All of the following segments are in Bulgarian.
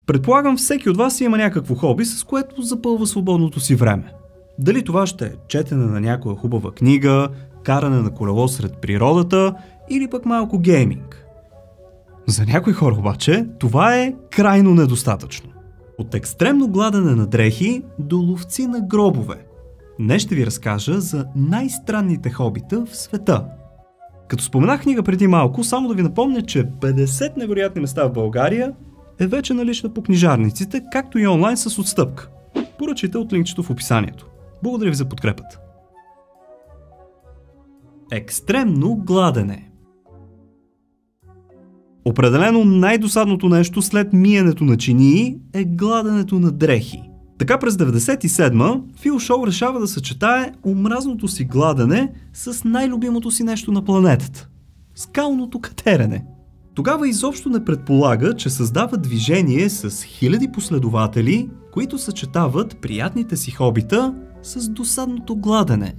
Предполагам, всеки от вас има някакво хоби, с което запълва свободното си време. Дали това ще е четене на някоя хубава книга, каране на колело сред природата или пък малко гейминг. За някои хора обаче това е крайно недостатъчно. От екстремно гладене на дрехи до ловци на гробове. Днес ще ви разкажа за най-странните хобита в света. Като споменах книга преди малко, само да ви напомня, че 50 невероятни места в България е вече налична по книжарниците, както и онлайн с отстъпка. Поръчайте от линкчето в описанието. Благодаря ви за подкрепата. Екстремно гладене. Определено най-досадното нещо след миенето на чинии е гладенето на дрехи. Така през 1997 Фил Шоу решава да съчетае омразното си гладене с най-любимото си нещо на планетата – скалното катерене. Тогава изобщо не предполага, че създава движение с хиляди последователи, които съчетават приятните си хобита с досадното гладене.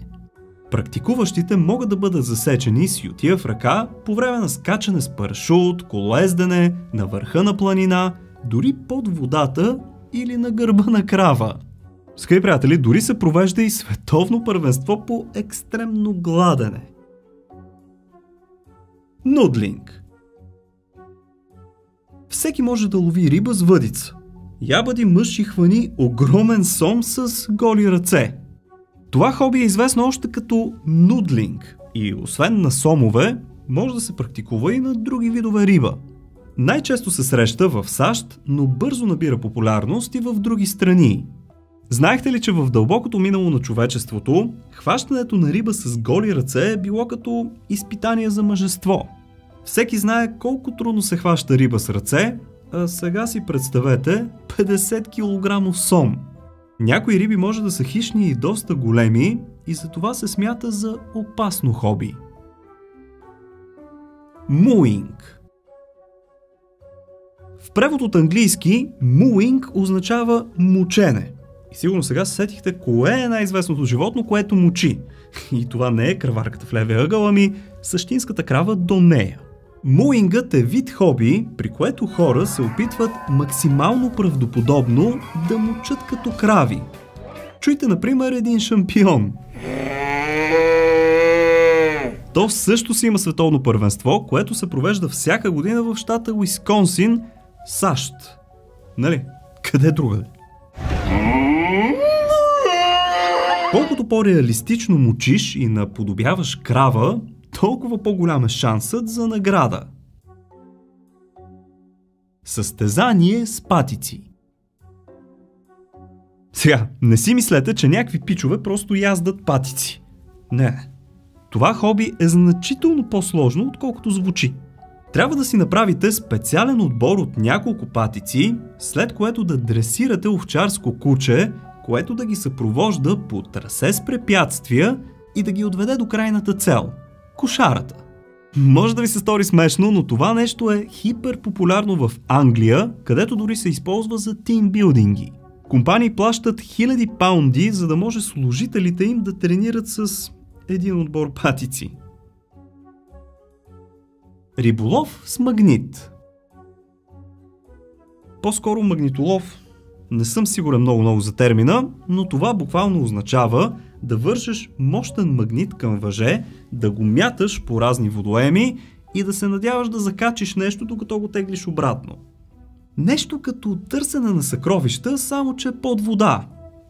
Практикуващите могат да бъдат засечени с ютия в ръка по време на скачане с парашут, колоездене, на върха на планина, дори под водата или на гърба на крава. Скъпи приятели, дори се провежда и световно първенство по екстремно гладене. Нудлинг. Всеки може да лови риба с въдица. Я бъди мъж и хвани огромен сом с голи ръце. Това хоби е известно още като нудлинг и освен на сомове, може да се практикува и на други видове риба. Най-често се среща в САЩ, но бързо набира популярност и в други страни. Знаехте ли, че в дълбокото минало на човечеството, хващането на риба с голи ръце е било като изпитание за мъжество? Всеки знае колко трудно се хваща риба с ръце, а сега си представете 50 кг сом. Някои риби може да са хищни и доста големи и затова се смята за опасно хоби. Муинг. В превод от английски муинг означава мучене. И сигурно сега се сетихте кое е най-известното животно, което мучи. И това не е краварката в левия ъгъл, ами същинската крава до нея. Муингът е вид хоби, при което хора се опитват максимално правдоподобно да мучат като крави. Чуйте, например, един шампион. То също си има световно първенство, което се провежда всяка година в щата Уисконсин, САЩ. Нали? Къде другаде? Колкото по-реалистично мучиш и наподобяваш крава, толкова по-голям е шансът за награда. Състезание с патици. Сега, не си мислете, че някакви пичове просто яздат патици. Не. Това хоби е значително по-сложно, отколкото звучи. Трябва да си направите специален отбор от няколко патици, след което да дресирате овчарско куче, което да ги съпровожда по трасе с препятствия и да ги отведе до крайната цел – кошарата. Може да ви се стори смешно, но това нещо е хиперпопулярно в Англия, където дори се използва за тимбилдинги. Компании плащат хиляди паунди, за да може служителите им да тренират с един отбор патици. Риболов с магнит. По-скоро магнитолов. Не съм сигурен много за термина, но това буквално означава да вържеш мощен магнит към въже, да го мяташ по разни водоеми и да се надяваш да закачиш нещо, докато го теглиш обратно. Нещо като търсене на съкровища, само че под вода.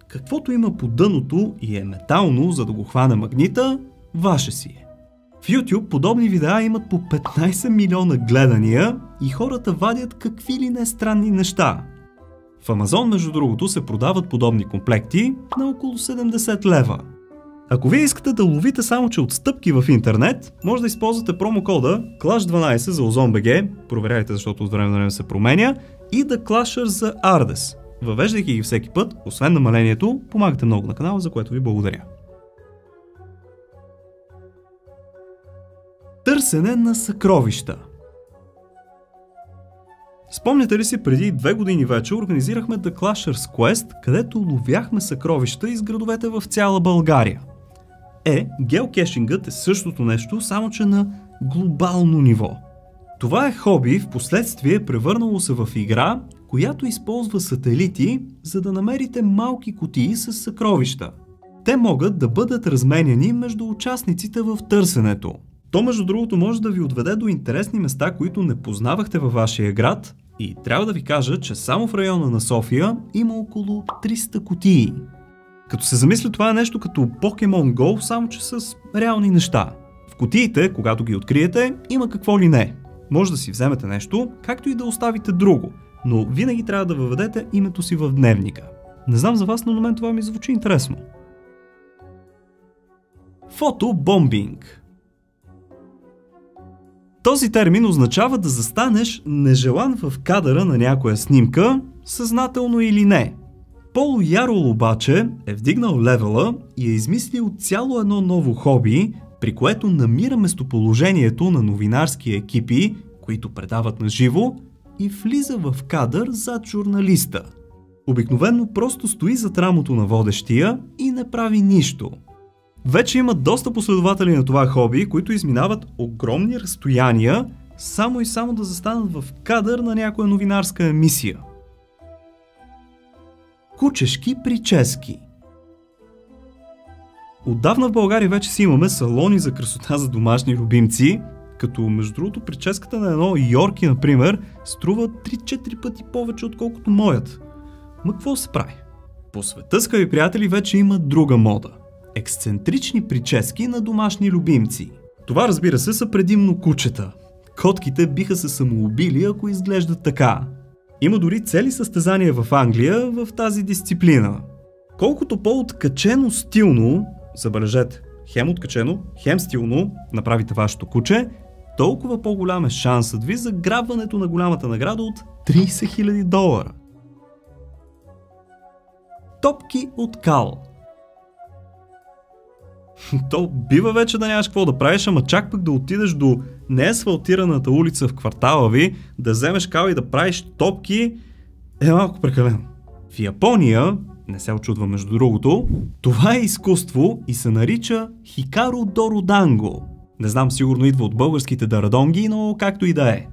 Каквото има по дъното и е метално, за да го хване магнита, ваше си е. В YouTube подобни видеа имат по 15 милиона гледания и хората вадят какви ли не странни неща. В Амазон, между другото, се продават подобни комплекти на около 70 лева. Ако вие искате да ловите само че отстъпки в интернет, може да използвате промокода CLASH12 за OzonBG, проверяйте, защото от време на време се променя, и The Clasher за Ardes. Въвеждайки ги всеки път, освен намалението, помагате много на канала, за което ви благодаря. Търсене на съкровища. Спомняте ли си, преди 2 години вече организирахме The Clasher's Quest, където ловяхме съкровища из градовете в цяла България. Геокешингът е същото нещо, само че на глобално ниво. Това е хоби, в последствие превърнало се в игра, която използва сателити, за да намерите малки кутии с съкровища. Те могат да бъдат разменяни между участниците в търсенето. То, между другото, може да ви отведе до интересни места, които не познавахте във вашия град, и трябва да ви кажа, че само в района на София има около 300 кутии. Като се замисли, това е нещо като Pokemon Go, само че с реални неща. В кутиите, когато ги откриете, има какво ли не. Може да си вземете нещо, както и да оставите друго, но винаги трябва да въведете името си в дневника. Не знам за вас, но на мен това ми звучи интересно. Фотобомбинг. Този термин означава да застанеш нежелан в кадъра на някоя снимка, съзнателно или не. Пол Ярол обаче е вдигнал левела и е измислил цяло едно ново хоби, при което намира местоположението на новинарски екипи, които предават на живо, и влиза в кадър зад журналиста. Обикновено просто стои зад рамото на водещия и не прави нищо. Вече има доста последователи на това хоби, които изминават огромни разстояния, само и само да застанат в кадър на някоя новинарска емисия. Кучешки прически. Отдавна в България вече си имаме салони за красота за домашни любимци, като между другото прическата на едно Йорки, например, струва 3-4 пъти повече отколкото моят. Ма какво се прави? По света, скъпи приятели, вече има друга мода. Ексцентрични прически на домашни любимци. Това, разбира се, са предимно кучета. Котките биха се самоубили, ако изглеждат така. Има дори цели състезания в Англия в тази дисциплина. Колкото по-откачено стилно, забележете, хем откачено, хем стилно направите вашето куче, толкова по-голям е шансът ви за грабването на голямата награда от $30 000. Топки от кал. То бива вече да нямаш какво да правиш, ама чак пък да отидеш до неасфалтираната улица в квартала ви, да вземеш кал и да правиш топки, е малко прекалено. В Япония, не се очудва между другото, това е изкуство и се нарича Хикаро Дороданго. Не знам, сигурно идва от българските дарадонги, но както и да е.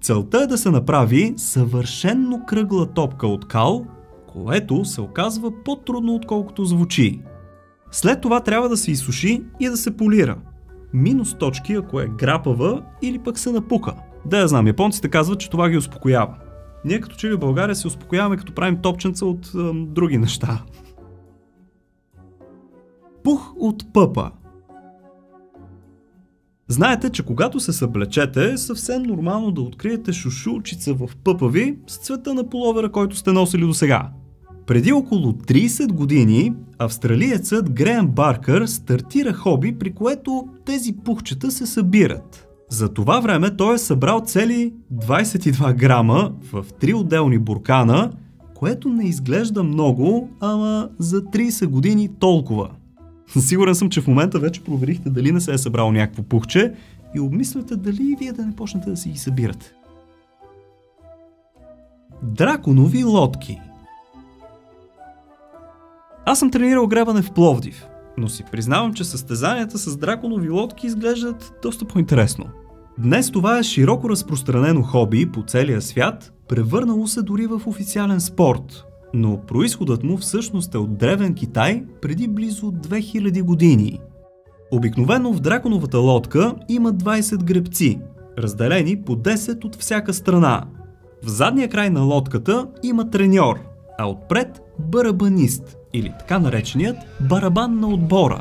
Целта е да се направи съвършенно кръгла топка от кал, което се оказва по-трудно отколкото звучи. След това трябва да се изсуши и да се полира. Минус точки, ако е грапава или пък се напука. Да я знам, японците казват, че това ги успокоява. Ние като че ли в България се успокояваме, като правим топченца от други неща. Пух от пъпа. Знаете, че когато се съблечете, е съвсем нормално да откриете шушулчица в пъпа ви с цвета на пуловера, който сте носили досега. Преди около 30 години австралиецът Греъм Баркър стартира хоби, при което тези пухчета се събират. За това време той е събрал цели 22 грама в 3 отделни буркана, което не изглежда много, ама за 30 години толкова. Сигурен съм, че в момента вече проверихте дали не се е събрал някакво пухче и обмисляте дали и вие да не почнете да си ги събирате. Драконови лодки. Аз съм тренирал гребане в Пловдив, но си признавам, че състезанията с драконови лодки изглеждат доста по-интересно. Днес това е широко разпространено хоби по целия свят, превърнало се дори в официален спорт, но произходът му всъщност е от древен Китай преди близо 2000 години. Обикновено в драконовата лодка има 20 гребци, разделени по 10 от всяка страна. В задния край на лодката има треньор, а отпред барабанист, или така нареченият барабан на отбора.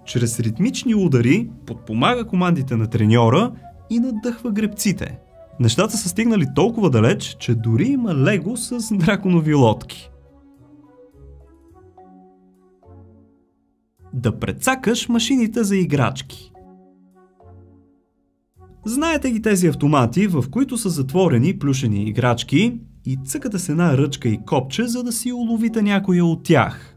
Чрез ритмични удари подпомага командите на треньора и надъхва гребците. Нещата са стигнали толкова далеч, че дори има лего с драконови лодки. Да прецакаш машините за играчки. Знаете ги тези автомати, в които са затворени плюшени играчки и цъкате с една ръчка и копче, за да си уловите някоя от тях.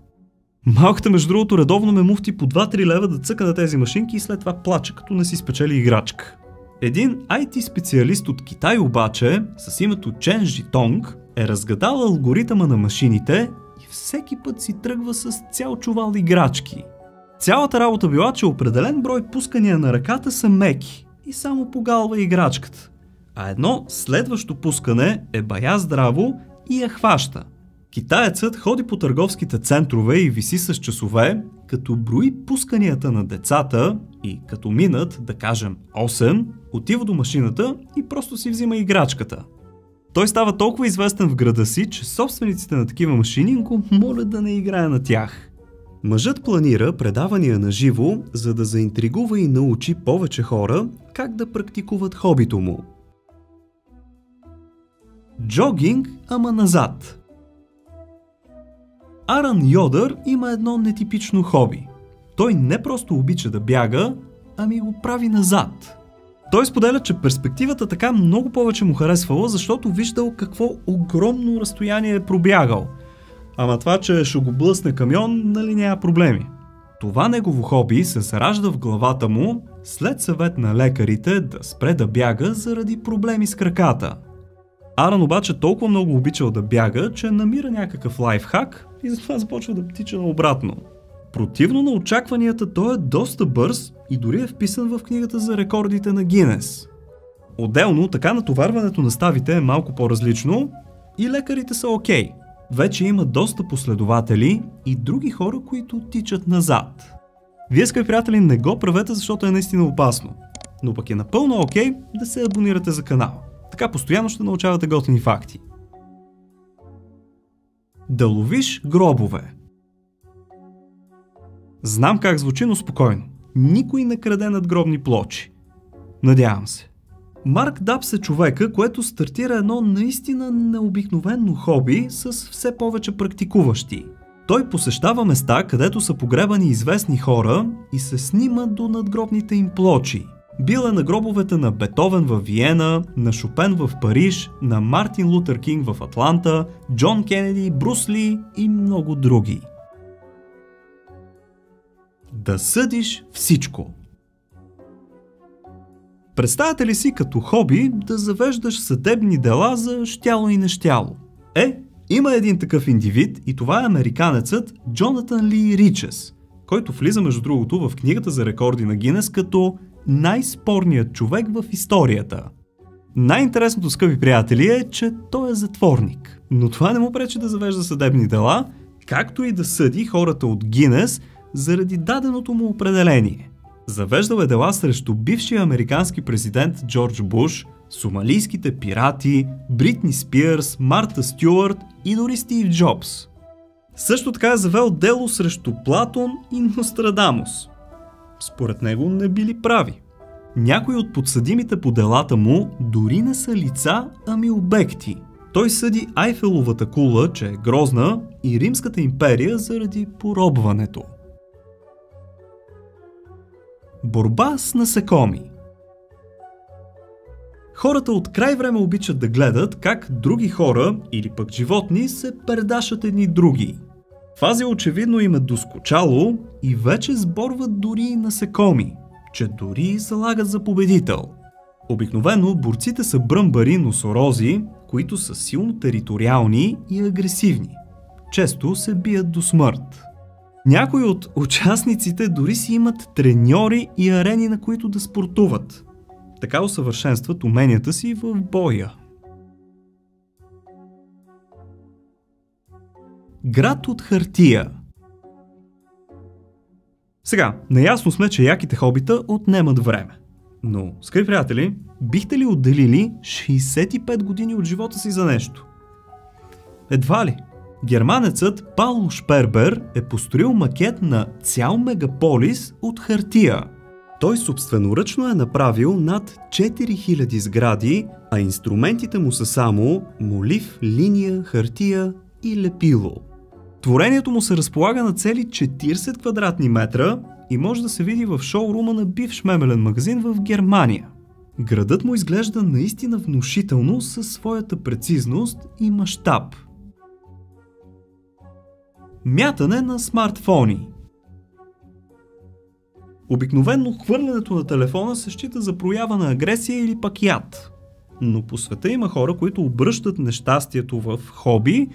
Малката, между другото, редовно ме муфти по 2-3 лева да цъка на тези машинки и след това плача, като не си спечели играчка. Един IT специалист от Китай обаче, с името Чен Житонг, е разгадал алгоритъма на машините и всеки път си тръгва с цял чувал играчки. Цялата работа била, че определен брой пускания на ръката са меки и само погалва играчката. а едно следващо пускане е бая здраво и я хваща. Китаецът ходи по търговските центрове и виси с часове, като брои пусканията на децата и като минат, да кажем 8, отива до машината и просто си взима играчката. Той става толкова известен в града си, че собствениците на такива машини го молят да не играе на тях. Мъжът планира предавания на живо, за да заинтригува и научи повече хора как да практикуват хобито му. Джогинг, ама назад. Аран Йодър има едно нетипично хоби. Той не просто обича да бяга, ами го прави назад. Той споделя, че перспективата така много повече му харесвала, защото виждал какво огромно разстояние е пробягал. Ама това, че ще го блъсне камион, нали няма проблеми. Това негово хоби се заражда в главата му след съвет на лекарите да спре да бяга заради проблеми с краката. Аран обаче толкова много обичал да бяга, че намира някакъв лайфхак и затова започва да тича наобратно. Противно на очакванията, той е доста бърз и дори е вписан в книгата за рекордите на Гинес. Отделно, така натоварването на ставите е малко по-различно и лекарите са окей. Вече има доста последователи и други хора, които тичат назад. Вие, скъпи приятели, не го правете, защото е наистина опасно. Но пък е напълно окей да се абонирате за канала. Така постоянно ще научавате готини факти. Да ловиш гробове. Знам как звучи, но спокойно. Никой не краде надгробни плочи. Надявам се. Марк Дапс е човека, което стартира едно наистина необикновено хоби с все повече практикуващи. Той посещава места, където са погребани известни хора и се снима до надгробните им плочи. Бил е на гробовете на Бетовен в Виена, на Шопен в Париж, на Мартин Лутер Кинг в Атланта, Джон Кенеди, Брус Ли и много други. Да съдиш всичко. Представяте ли си като хоби да завеждаш съдебни дела за щяло и нещяло? Има един такъв индивид и това е американецът Джонатан Ли Ричес, който влиза между другото в книгата за рекорди на Гинес като най-спорният човек в историята. Най-интересното, скъпи приятели, е, че той е затворник. Но това не му пречи да завежда съдебни дела, както и да съди хората от Гинес заради даденото му определение. Завеждал е дела срещу бившия американски президент Джордж Буш, сомалийските пирати, Бритни Спирс, Марта Стюарт и дори Стив Джобс. Също така е завел дело срещу Платон и Нострадамус. Според него не били прави. Някои от подсъдимите по делата му дори не са лица, ами обекти. Той съди Айфеловата кула, че е грозна, и Римската империя заради поробването. Борба с насекоми. Хората от край време обичат да гледат как други хора или пък животни се пердашат едни други. Фази очевидно им е доскочало и вече сборват дори и насекоми, че дори залагат за победител. Обикновено борците са бръмбари носорози, които са силно териториални и агресивни. Често се бият до смърт. Някои от участниците дори си имат треньори и арени, на които да спортуват. Така усъвършенстват уменията си в боя. Град от хартия. Сега, наясно сме, че яките хобита отнемат време. Но, скъпи приятели, бихте ли отделили 65 години от живота си за нещо? Едва ли. Германецът Пауло Шпербер е построил макет на цял мегаполис от хартия. Той собственоръчно е направил над 4000 сгради, а инструментите му са само молив, линия, хартия и лепило. Творението му се разполага на цели 40 квадратни метра и може да се види в шоурума на бивш мебелен магазин в Германия. Градът му изглежда наистина внушително със своята прецизност и мащаб. Мятане на смартфони. Обикновено хвърлянето на телефона се счита за проява на агресия или пък яд. Но по света има хора, които обръщат нещастието в хоби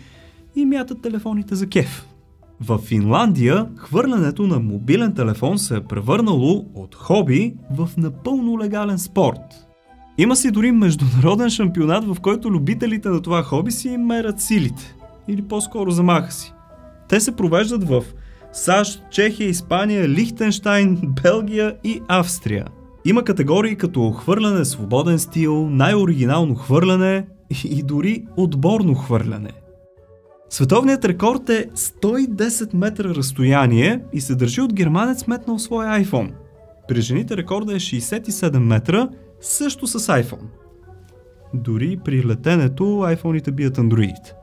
и мятат телефоните за кеф. В Финландия хвърлянето на мобилен телефон се е превърнало от хоби в напълно легален спорт. Има си дори международен шампионат, в който любителите на това хоби си мерят силите. Или по-скоро замаха си. Те се провеждат в САЩ, Чехия, Испания, Лихтенщайн, Белгия и Австрия. Има категории като хвърляне свободен стил, най-оригинално хвърляне и дори отборно хвърляне. Световният рекорд е 110 метра разстояние и се държи от германец метнал своя iPhone. При жените рекорда е 67 метра, също с iPhone. Дори при летенето iPhone-ите бият андроидите.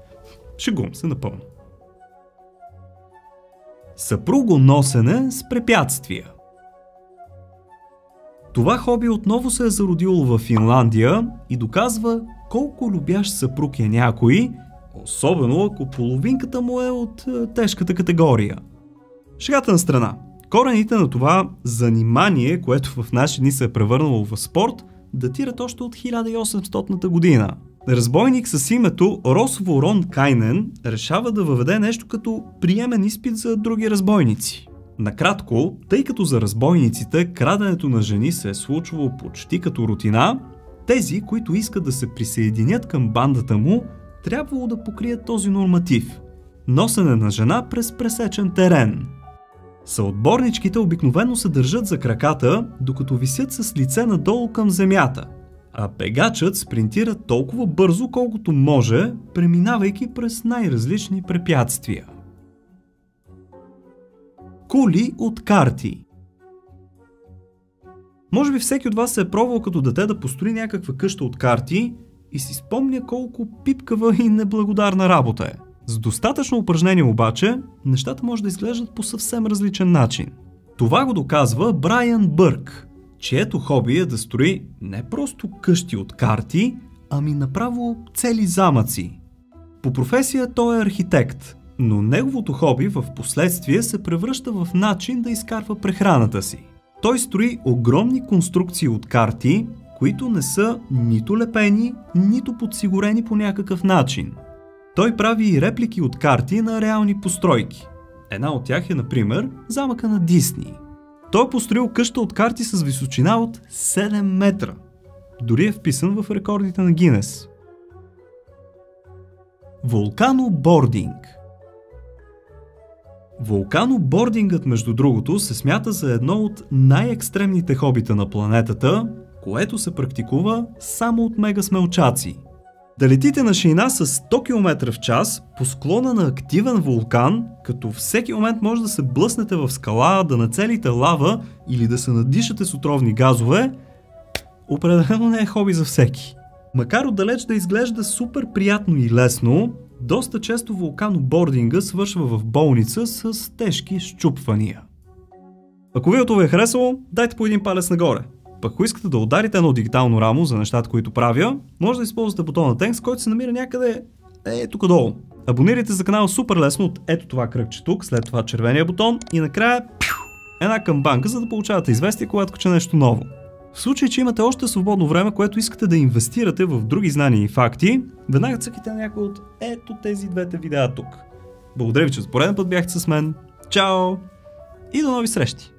Шегувам се напълно. Съпругоносене с препятствия. Това хоби отново се е зародило в Финландия и доказва колко любящ съпруг е някой, особено ако половинката му е от тежката категория. Шегата на страна. Корените на това занимание, което в наши дни се е превърнало в спорт, датират още от 1800 година. Разбойник с името Рос Ворон Кайнен решава да въведе нещо като приемен изпит за други разбойници. Накратко, тъй като за разбойниците краденето на жени се е случвало почти като рутина, тези, които искат да се присъединят към бандата му, трябвало да покрият този норматив – носене на жена през пресечен терен. Съотборничките обикновено се държат за краката, докато висят с лице надолу към земята, а бегачът спринтира толкова бързо, колкото може, преминавайки през най-различни препятствия. Кули от карти. Може би всеки от вас се е пробвал като дете да построи някаква къща от карти и си спомня колко пипкава и неблагодарна работа е. С достатъчно упражнение обаче, нещата може да изглеждат по съвсем различен начин. Това го доказва Брайан Бърк, чието хоби е да строи не просто къщи от карти, ами направо цели замъци. По професия той е архитект, но неговото хоби в последствие се превръща в начин да изкарва прехраната си. Той строи огромни конструкции от карти, които не са нито лепени, нито подсигурени по някакъв начин. Той прави и реплики от карти на реални постройки. Една от тях е, например, замъка на Дисни. Той е построил къща от карти с височина от 7 метра. Дори е вписан в рекордите на Гинес. Вулканобординг. Вулканобордингът, между другото, се смята за едно от най-екстремните хобита на планетата, което се практикува само от мегасмелчаци. Да летите на шейна с 100 км в час по склона на активен вулкан, като всеки момент може да се блъснете в скала, да нацелите лава или да се надишате с отровни газове, определено не е хоби за всеки. Макар отдалеч да изглежда супер приятно и лесно, доста често вулканобординга свършва в болница с тежки счупвания. Ако видеото ви е харесало, дайте по един палец нагоре. Пък ако искате да ударите едно дигитално рамо за нещата, които правя, може да използвате бутона Thanks, който се намира някъде тук долу. Абонирайте за канала супер лесно от ето това кръгче тук, след това червения бутон и накрая една камбанка, за да получавате известие, когато кача нещо ново. В случай, че имате още свободно време, което искате да инвестирате в други знания и факти, веднага цъкайте на някой от ето тези двете видеа тук. Благодаря ви, че за пореден път бяхте с мен. Чао и до нови срещи!